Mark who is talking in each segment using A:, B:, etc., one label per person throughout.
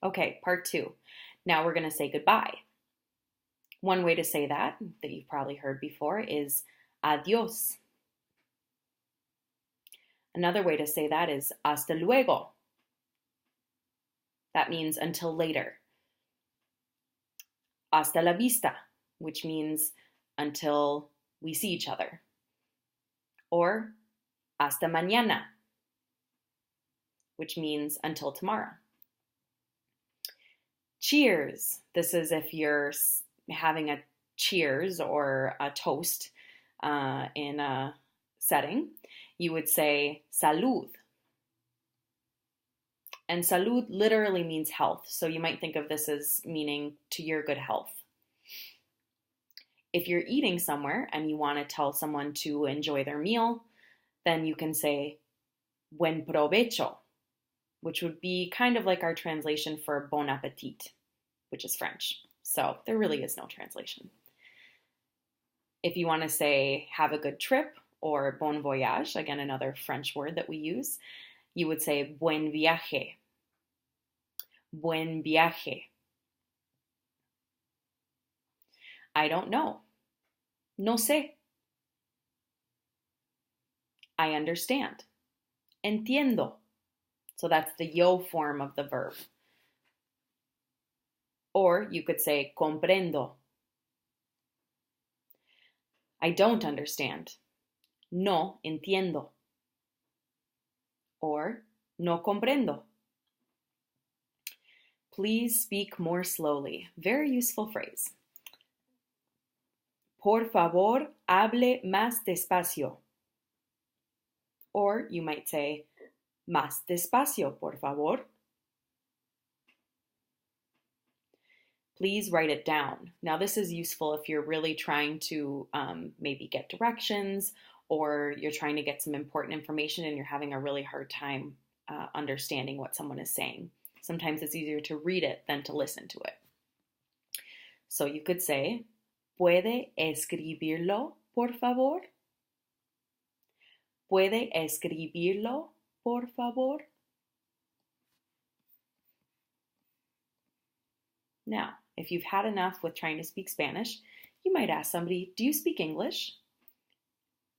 A: Okay, part two. Now we're going to say goodbye. One way to say that you've probably heard before is adios. Another way to say that is hasta luego. That means until later. Hasta la vista, which means until we see each other. Or hasta mañana, which means until tomorrow. Cheers. This is if you're having a cheers or a toast in a setting. You would say salud. And salud literally means health. So you might think of this as meaning to your good health. If you're eating somewhere and you want to tell someone to enjoy their meal, then you can say buen provecho, which would be kind of like our translation for bon appetit, which is French. So there really is no translation. If you want to say have a good trip or bon voyage, again, another French word that we use, you would say buen viaje. Buen viaje. I don't know. No sé. I understand. Entiendo. So that's the yo form of the verb. Or you could say comprendo. I don't understand. No entiendo. Or no comprendo. Please speak more slowly. Very useful phrase. Por favor, hable más despacio. Or you might say, más despacio, por favor. Please write it down. Now, this is useful if you're really trying to maybe get directions or you're trying to get some important information and you're having a really hard time understanding what someone is saying. Sometimes it's easier to read it than to listen to it. So you could say, ¿Puede escribirlo, por favor? ¿Puede escribirlo, por favor? Now, if you've had enough with trying to speak Spanish, you might ask somebody, do you speak English?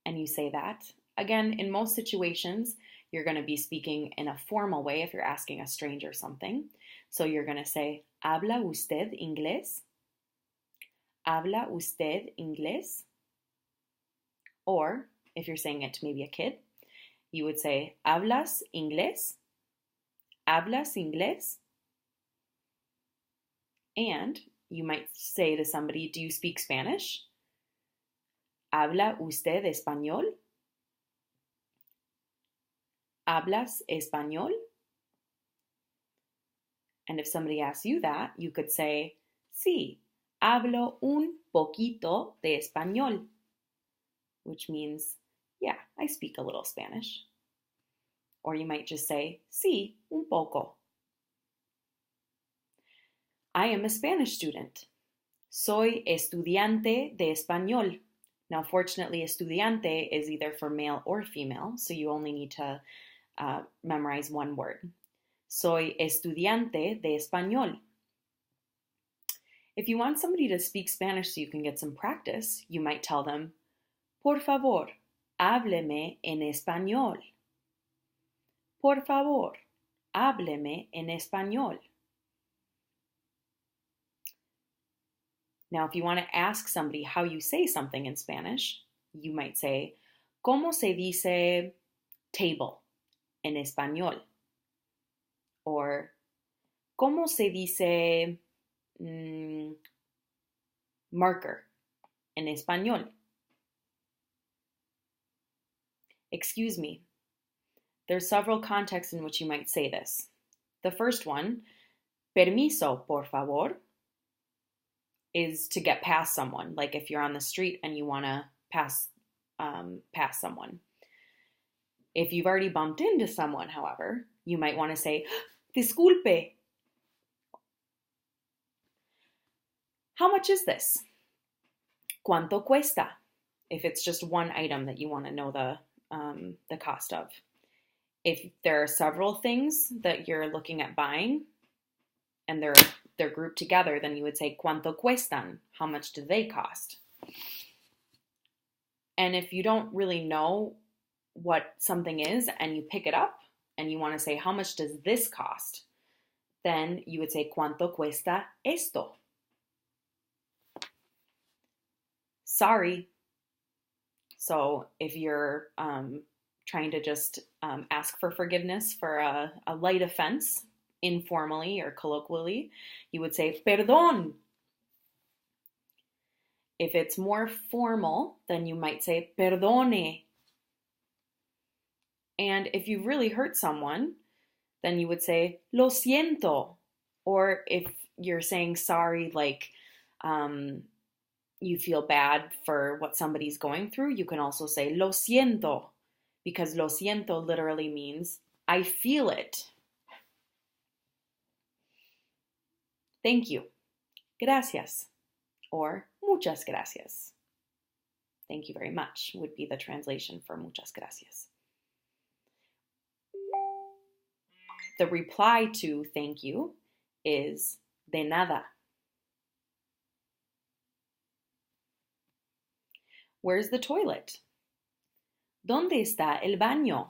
A: And you say that. Again, in most situations, you're going to be speaking in a formal way if you're asking a stranger something. So you're going to say, ¿Habla usted inglés? ¿Habla usted inglés? Or, if you're saying it to maybe a kid, you would say, ¿Hablas inglés? ¿Hablas inglés? And you might say to somebody, do you speak Spanish? ¿Habla usted español? ¿Hablas español? And if somebody asks you that, you could say, sí, hablo un poquito de español, which means, yeah, I speak a little Spanish. Or you might just say, sí, un poco. I am a Spanish student. Soy estudiante de español. Now, fortunately, estudiante is either for male or female, so you only need to memorize one word. Soy estudiante de español. If you want somebody to speak Spanish so you can get some practice, you might tell them, por favor, hábleme en español. Por favor, hábleme en español. Now, if you want to ask somebody how you say something in Spanish, you might say, ¿Cómo se dice table en español? Or, ¿Cómo se dice marker en español? Excuse me. There's several contexts in which you might say this. The first one, permiso, por favor, is to get past someone. Like if you're on the street and you want to pass someone. If you've already bumped into someone, however, you might want to say, disculpe. How much is this? ¿Cuánto cuesta? If it's just one item that you want to know the cost of. If there are several things that you're looking at buying, and they're grouped together, then you would say cuánto cuestan, how much do they cost? And if you don't really know what something is and you pick it up and you want to say how much does this cost, then you would say cuánto cuesta esto. Sorry. So if you're trying to just ask for forgiveness for a light offense, informally or colloquially, you would say perdón. If it's more formal, then you might say perdone. And if you really hurt someone, then you would say lo siento. Or if you're saying sorry, like you feel bad for what somebody's going through, you can also say lo siento, because lo siento literally means I feel it. Thank you. Gracias. Or muchas gracias. Thank you very much would be the translation for muchas gracias. The reply to thank you is de nada. Where's the toilet? ¿Dónde está el baño?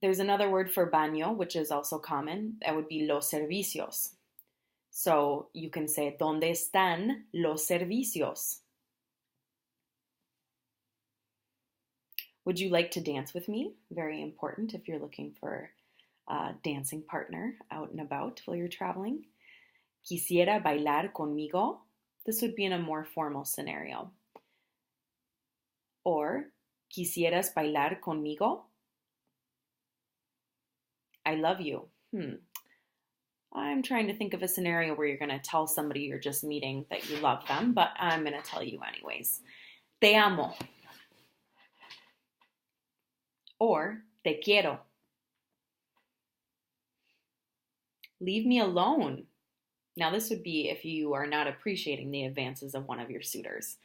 A: There's another word for baño, which is also common. That would be los servicios. So you can say, ¿Dónde están los servicios? Would you like to dance with me? Very important if you're looking for a dancing partner out and about while you're traveling. Quisiera bailar conmigo. This would be in a more formal scenario. Or, ¿quisieras bailar conmigo? I love you. I'm trying to think of a scenario where you're going to tell somebody you're just meeting that you love them, but I'm going to tell you anyways. Te amo. Or, te quiero. Leave me alone. Now, this would be if you are not appreciating the advances of one of your suitors.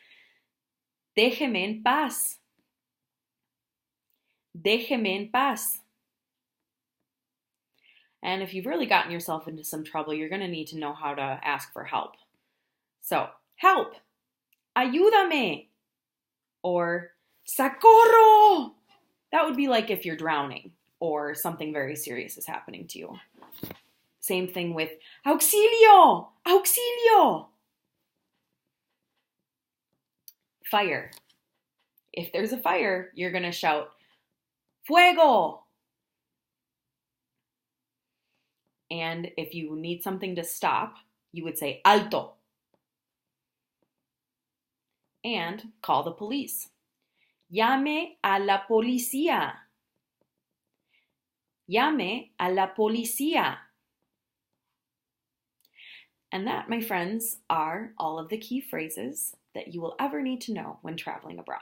A: Déjeme en paz. Déjeme en paz. And if you've really gotten yourself into some trouble, you're going to need to know how to ask for help. So, help. Ayúdame. Or, socorro. That would be like if you're drowning or something very serious is happening to you. Same thing with auxilio, auxilio. Fire. If there's a fire, you're going to shout, fuego. And if you need something to stop, you would say alto. And call the police. Llame a la policía. Llame a la policía. And that, my friends, are all of the key phrases that you will ever need to know when traveling abroad.